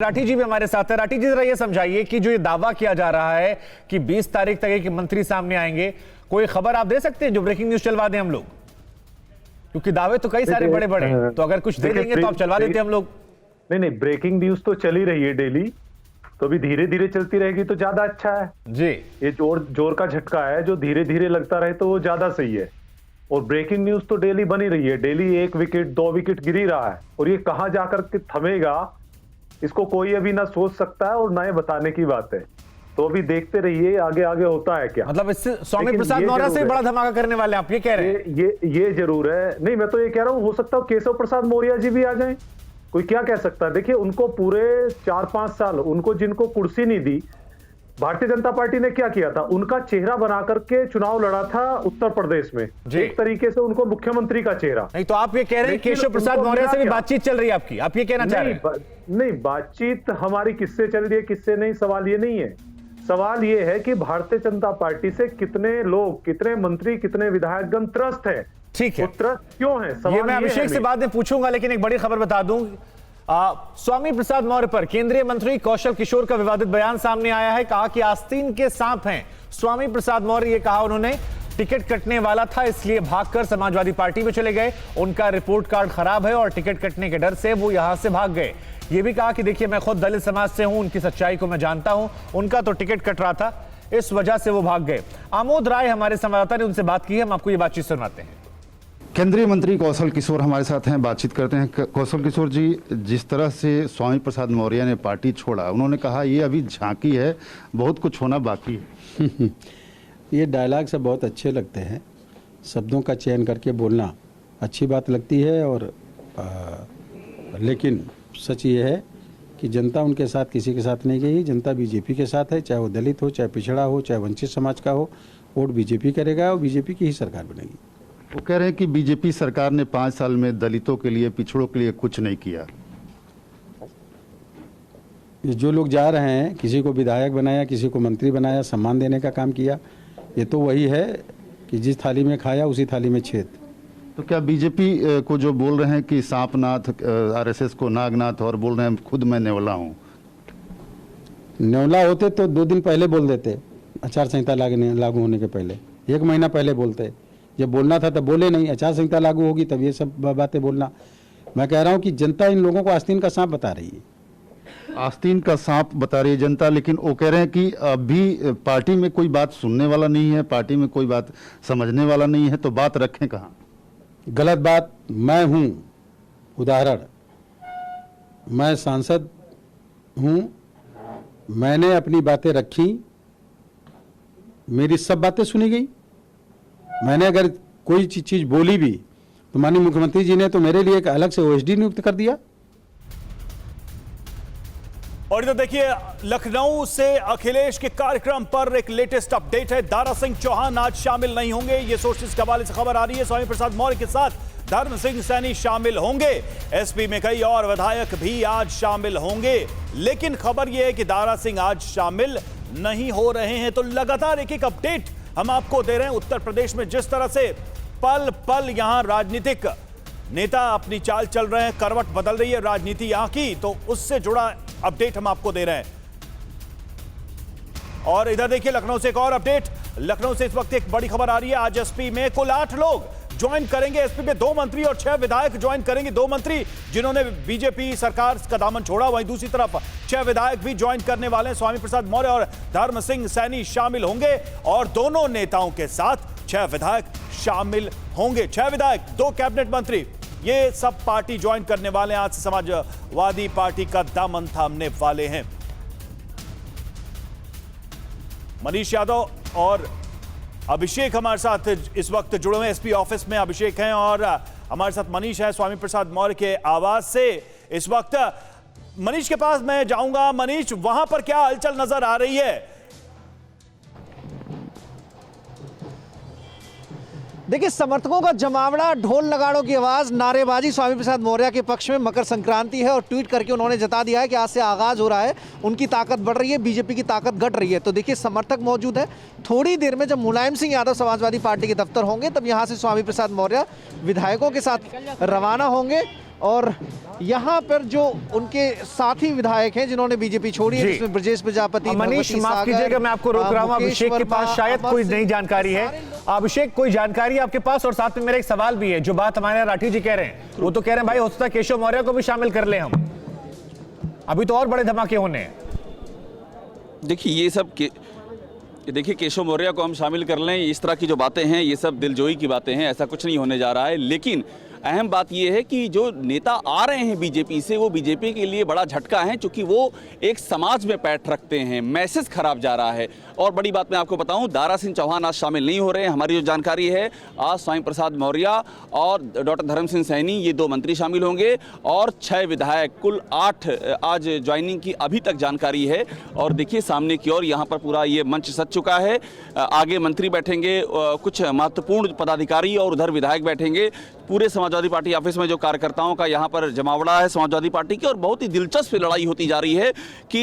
राठी जी भी हमारे साथ है। राठी जी, जरा ये समझाइए कि जो ये दावा किया जा रहा है कि 20 तारीख तक एक मंत्री सामने आएंगे, कोई खबर आप दे सकते हैं जो ब्रेकिंग न्यूज चलवा दें हम लोग? क्योंकि दावे तो कई सारे बड़े बड़े, तो अगर कुछ दे देंगे तो आप चलवा देते हम लोग। नहीं, ब्रेकिंग न्यूज तो चल ही रही है डेली, तो अभी धीरे धीरे चलती रहेगी तो ज्यादा अच्छा है जी। ये जोर का झटका है, जो धीरे धीरे लगता रहे तो वो ज्यादा सही है। और ब्रेकिंग न्यूज तो डेली बनी रही है, डेली 1 विकेट 2 विकेट गिर ही रहा है, और ये कहां जाकर के थमेगा इसको कोई अभी ना सोच सकता है और ना ये बताने की बात है। तो अभी देखते रहिए आगे आगे होता है क्या। मतलब इससे स्वामी प्रसाद मौर्य से बड़ा धमाका करने वाले आप ये कह रहे हैं? ये जरूर है। नहीं, मैं तो ये कह रहा हूं, हो सकता है केशव प्रसाद मौर्य जी भी आ जाएं, कोई क्या कह सकता है। देखिए, उनको पूरे 4-5 साल उनको जिनको कुर्सी नहीं दी, भारतीय जनता पार्टी ने क्या किया था, उनका चेहरा बना करके चुनाव लड़ा था उत्तर प्रदेश में, एक तरीके से उनको मुख्यमंत्री का चेहरा। नहीं तो आप ये कह रहे हैं केशव प्रसाद मौर्य से भी बातचीत चल रही है आपकी, आप ये कहना चाह रहे हैं? नहीं, बातचीत हमारी किससे चल रही है किससे नहीं, सवाल ये नहीं है। सवाल ये है कि भारतीय जनता पार्टी से कितने लोग, कितने मंत्री, कितने विधायकगण त्रस्त है। ठीक है, त्रस्त क्यों है, सवाल ये मैं अभिषेक से बाद में पूछूंगा, लेकिन एक बड़ी खबर बता दूं। स्वामी प्रसाद मौर्य पर केंद्रीय मंत्री कौशल किशोर का विवादित बयान सामने आया है। कहा कि आस्तीन के सांप हैं स्वामी प्रसाद मौर्य। ये कहा उन्होंने, टिकट कटने वाला था इसलिए भागकर समाजवादी पार्टी में चले गए। उनका रिपोर्ट कार्ड खराब है और टिकट कटने के डर से वो यहां से भाग गए। ये भी कहा कि देखिए, मैं खुद दलित समाज से हूं, उनकी सच्चाई को मैं जानता हूं, उनका तो टिकट कट रहा था, इस वजह से वो भाग गए। आमोद राय हमारे संवाददाता ने उनसे बात की है, हम आपको ये बातचीत सुनाते हैं। केंद्रीय मंत्री कौशल किशोर हमारे साथ हैं, बातचीत करते हैं। कौशल किशोर जी, जिस तरह से स्वामी प्रसाद मौर्य ने पार्टी छोड़ा, उन्होंने कहा ये अभी झांकी है, बहुत कुछ होना बाकी है। ये डायलॉग सब बहुत अच्छे लगते हैं, शब्दों का चयन करके बोलना अच्छी बात लगती है, और लेकिन सच ये है कि जनता उनके साथ किसी के साथ नहीं गई। जनता बीजेपी के साथ है, चाहे वो दलित हो, चाहे पिछड़ा हो, चाहे वंचित समाज का हो, वोट बीजेपी करेगा और बीजेपी की ही सरकार बनेगी। वो कह रहे हैं कि बीजेपी सरकार ने 5 साल में दलितों के लिए, पिछड़ों के लिए कुछ नहीं किया। जो लोग जा रहे हैं, किसी को विधायक बनाया, किसी को मंत्री बनाया, सम्मान देने का काम किया, ये तो वही है कि जिस थाली में खाया उसी थाली में छेद। तो क्या बीजेपी को जो बोल रहे हैं कि सांपनाथ, आरएसएस को नागनाथ, और बोल रहे हैं खुद मैं नेवला हूँ? नेवला होते तो 2 दिन पहले बोल देते, आचार संहिता लागू होने के पहले, 1 महीना पहले बोलते। जब बोलना था तब बोले नहीं, आचार संहिता लागू होगी तब ये सब बातें बोलना। मैं कह रहा हूँ कि जनता इन लोगों को आस्तीन का सांप बता रही है। आस्तीन का सांप बता रही है जनता, लेकिन वो कह रहे हैं कि अभी पार्टी में कोई बात सुनने वाला नहीं है, पार्टी में कोई बात समझने वाला नहीं है, तो बात रखें कहाँ? गलत बात। मैं हूँ उदाहरण, मैं सांसद हूँ, मैंने अपनी बातें रखी, मेरी सब बातें सुनी गई। मैंने अगर कोई चीज बोली भी तो माननीय मुख्यमंत्री जी ने तो मेरे लिए एक अलग से ओएसडी नियुक्त कर दिया। और इधर देखिए, लखनऊ से अखिलेश के कार्यक्रम पर एक लेटेस्ट अपडेट है। दारा सिंह चौहान आज शामिल नहीं होंगे, ये सोर्सेस के हवाले से खबर आ रही है। स्वामी प्रसाद मौर्य के साथ धर्म सिंह सैनी शामिल होंगे। एसपी में कई और विधायक भी आज शामिल होंगे, लेकिन खबर यह है कि दारा सिंह आज शामिल नहीं हो रहे हैं। तो लगातार एक अपडेट हम आपको दे रहे हैं। उत्तर प्रदेश में जिस तरह से पल पल यहां राजनीतिक नेता अपनी चाल चल रहे हैं, करवट बदल रही है राजनीति यहां की, तो उससे जुड़ा अपडेट हम आपको दे रहे हैं। और इधर देखिए, लखनऊ से एक और अपडेट। लखनऊ से इस वक्त एक बड़ी खबर आ रही है। आज एसपी में कुल 8 लोग ज्वाइन करेंगे। एसपी में 2 मंत्री और 6 विधायक ज्वाइन करेंगे। 2 मंत्री जिन्होंने बीजेपी सरकार का दामन छोड़ा, वहीं दूसरी तरफ 6 विधायक भी ज्वाइन करने वाले हैं। स्वामी प्रसाद मौर्य और धर्म सिंह सैनी शामिल होंगे, और दोनों नेताओं के साथ 6 विधायक शामिल होंगे। 6 विधायक, 2 कैबिनेट मंत्री, ये सब पार्टी ज्वाइन करने वाले हैं। आज से समाजवादी पार्टी का दामन थामने वाले हैं। मनीष यादव और अभिषेक हमारे साथ इस वक्त जुड़े हुए एसपी ऑफिस में। अभिषेक हैं और हमारे साथ मनीष है स्वामी प्रसाद मौर्य के आवास से। इस वक्त मनीष के पास मैं जाऊंगा। मनीष, वहां पर क्या हलचल नजर आ रही है? देखिए, समर्थकों का जमावड़ा, ढोल नगाड़ों की आवाज़, नारेबाजी स्वामी प्रसाद मौर्य के पक्ष में। मकर संक्रांति है और ट्वीट करके उन्होंने जता दिया है कि आज से आगाज़ हो रहा है, उनकी ताकत बढ़ रही है, बीजेपी की ताकत घट रही है। तो देखिए, समर्थक मौजूद है। थोड़ी देर में जब मुलायम सिंह यादव समाजवादी पार्टी के दफ्तर होंगे, तब यहाँ से स्वामी प्रसाद मौर्य विधायकों के साथ रवाना होंगे और यहाँ पर जो उनके साथी विधायक हैं जिन्होंने बीजेपी छोड़ी है, जी। जिसमें ब्रजेश प्रजापति, मनीष, भगवती माफ सागर, कीजिएगा, मैं आपको रोक रहा हूं। मुकेश अभिषेक के वर्मा, पास शायद अमर कोई सिंह, नई जानकारी है। सारे लोग- अभिषेक, कोई जानकारी है आपके पास? और साथ में मेरा एक सवाल भी है। जो बात हमारे राठी जी कह रहे हैं, वो तो कह रहे हैं भाई हो सकता है केशव मौर्य को भी शामिल कर ले हम। अभी तो और बड़े धमाके होने हैं। देखिए देखिए केशव मौर्य को हम शामिल कर लें, इस तरह की जो बातें हैं ये सब दिलजोई की बातें हैं, ऐसा कुछ नहीं होने जा रहा है। लेकिन अहम बात यह है कि जो नेता आ रहे हैं बीजेपी से, वो बीजेपी के लिए बड़ा झटका है, क्योंकि वो एक समाज में पैठ रखते हैं, मैसेज खराब जा रहा है। और बड़ी बात मैं आपको बताऊं, दारा सिंह चौहान आज शामिल नहीं हो रहे हैं। हमारी जो जानकारी है, आज स्वामी प्रसाद मौर्य और डॉक्टर धर्म सिंह सैनी, ये 2 मंत्री शामिल होंगे और 6 विधायक, कुल 8 आज ज्वाइनिंग की अभी तक जानकारी है। और देखिए सामने की ओर यहाँ पर पूरा ये मंच सज चुका है। आगे मंत्री बैठेंगे, कुछ महत्वपूर्ण पदाधिकारी और उधर विधायक बैठेंगे। पूरे समाजवादी पार्टी ऑफिस में जो कार्यकर्ताओं का यहाँ पर जमावड़ा है समाजवादी पार्टी की, और बहुत ही दिलचस्प लड़ाई होती जा रही है कि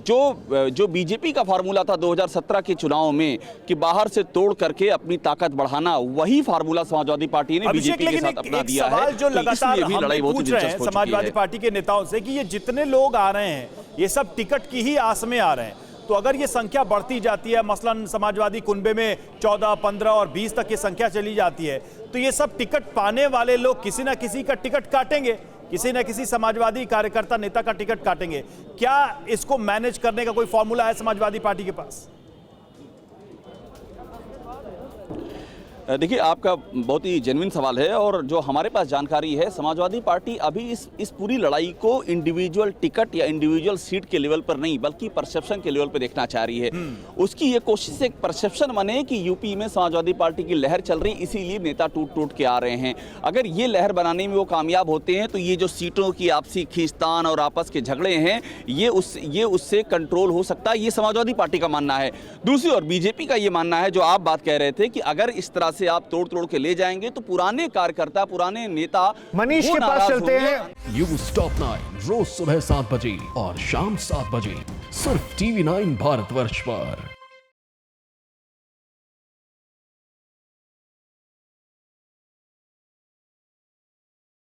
जो बीजेपी का फार्मूला था 2017 के चुनाव में कि बाहर से तोड़ करके अपनी ताकत बढ़ाना, वही फार्मूला समाजवादी पार्टी ने अभिषेक, बीजेपी के लेकिन साथ अपना एक दिया सवाल है। जो तो लगातार इसलिए भी हम लड़ाई बहुत ही पूछ रहे हैं दिलचस्प हो चुकी समाजवादी है। पार्टी के नेताओं से कि ये जितने लोग आ रहे हैं ये सब टिकट की ही आस में आ रहे हैं, तो अगर ये संख्या बढ़ती जाती है, मसलन समाजवादी कुनबे में 14, 15 और 20 तक ये संख्या चली जाती है, तो ये सब टिकट पाने वाले लोग किसी ना किसी का टिकट काटेंगे, किसी न किसी समाजवादी कार्यकर्ता नेता का टिकट काटेंगे। क्या इसको मैनेज करने का कोई फॉर्मूला है समाजवादी पार्टी के पास? देखिए आपका बहुत ही जेन्युइन सवाल है, और जो हमारे पास जानकारी है, समाजवादी पार्टी अभी इस पूरी लड़ाई को इंडिविजुअल टिकट या इंडिविजुअल सीट के लेवल पर नहीं, बल्कि परसेप्शन के लेवल पर देखना चाह रही है। उसकी ये कोशिश एक परसेप्शन बने कि यूपी में समाजवादी पार्टी की लहर चल रही, इसीलिए नेता टूट टूट के आ रहे हैं। अगर ये लहर बनाने में वो कामयाब होते हैं तो ये जो सीटों की आपसी खींचतान और आपस के झगड़े हैं, ये उससे कंट्रोल हो सकता है, ये समाजवादी पार्टी का मानना है। दूसरी ओर बीजेपी का ये मानना है, जो आप बात कह रहे थे, कि अगर इस तरह से आप तोड़ के ले जाएंगे तो पुराने कार्यकर्ता, पुराने नेता मनीष वो के पास नाराज चलते होंगे। हैं। न्यूज टॉप 9 रोज सुबह 7 बजे और शाम 7 बजे सिर्फ TV9 भारतवर्ष पर।